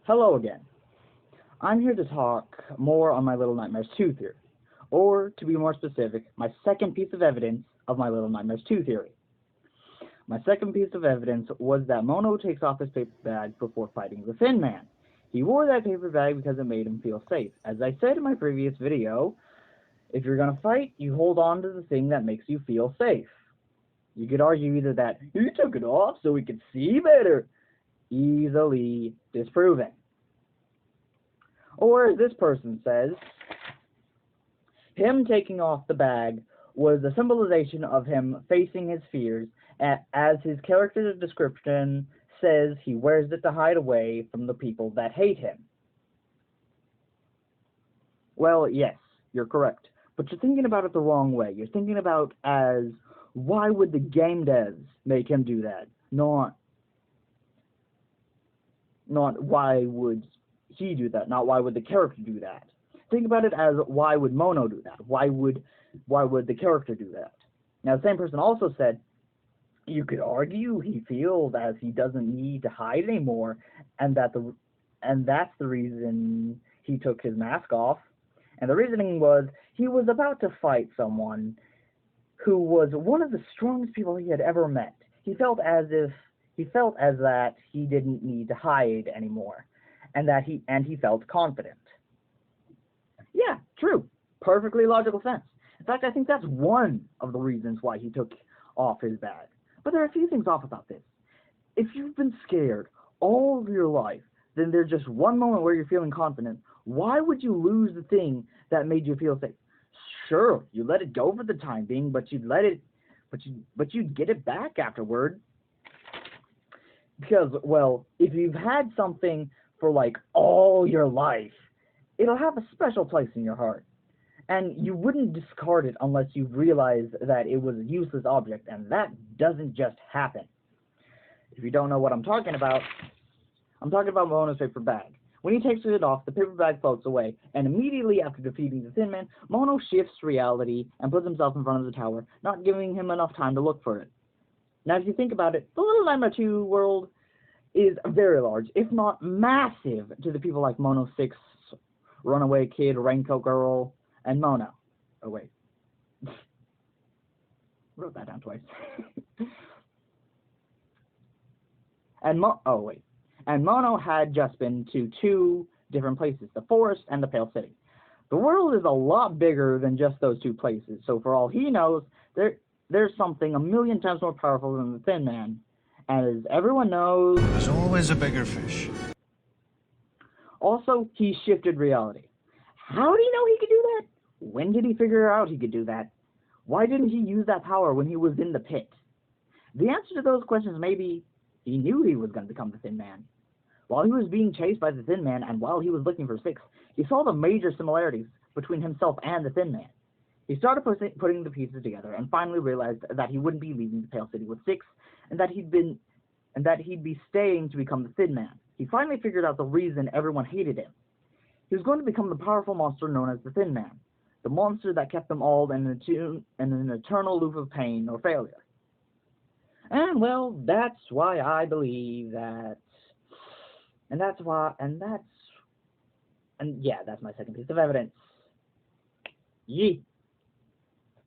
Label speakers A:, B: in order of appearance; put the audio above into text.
A: Hello again. I'm here to talk more on my Little Nightmares 2 theory, or to be more specific, my second piece of evidence of my Little Nightmares 2 theory. My second piece of evidence was that Mono takes off his paper bag before fighting the Thin Man. He wore that paper bag because it made him feel safe. As I said in my previous video, if you're going to fight, you hold on to the thing that makes you feel safe. You could argue either that he took it off so he could see better, easily disproven. Or as this person says, him taking off the bag was a symbolization of him facing his fears, as his character's description says he wears it to hide away from the people that hate him. Well, yes, you're correct, but you're thinking about it the wrong way. You're thinking about as, why would the game devs make him do that? Not why would he do that, not why would the character do that. Think about it as, why would Mono do that? Why would the character do that? Now, the same person also said, you could argue he feels as he doesn't need to hide anymore, and that's the reason he took his mask off. And the reasoning was, he was about to fight someone who was one of the strongest people he had ever met. He felt as that he didn't need to hide anymore, and he felt confident. Yeah, true. Perfectly logical sense. In fact, I think that's one of the reasons why he took off his bag. But there are a few things off about this. If you've been scared all of your life, then there's just one moment where you're feeling confident. Why would you lose the thing that made you feel safe? Sure, you let it go for the time being, but you'd get it back afterward. Because, well, if you've had something for like all your life, it'll have a special place in your heart. And you wouldn't discard it unless you realized that it was a useless object, and that doesn't just happen. If you don't know what I'm talking about Mono's paper bag. When he takes it off, the paper bag floats away, and immediately after defeating the Thin Man, Mono shifts reality and puts himself in front of the tower, not giving him enough time to look for it. Now, if you think about it, the Little Nightmare 2 world is very large, if not massive, to the people like Mono 6, Runaway Kid, Raincoat Girl, and Mono. Oh, wait. Wrote that down twice. And Mono had just been to two different places, the forest and the Pale City. The world is a lot bigger than just those two places, so for all he knows, there's something a million times more powerful than the Thin Man. As everyone knows,
B: there's always a bigger fish.
A: Also, he shifted reality. How did he know he could do that? When did he figure out he could do that? Why didn't he use that power when he was in the pit? The answer to those questions may be, he knew he was going to become the Thin Man. While he was being chased by the Thin Man, and while he was looking for Six, he saw the major similarities between himself and the Thin Man. He started putting the pieces together, and finally realized that he wouldn't be leaving the Pale City with Six, and that he'd be staying to become the Thin Man. He finally figured out the reason everyone hated him. He was going to become the powerful monster known as the Thin Man, the monster that kept them all in an eternal loop of pain or failure. And, well, that's why I believe that, that's my second piece of evidence. Yee.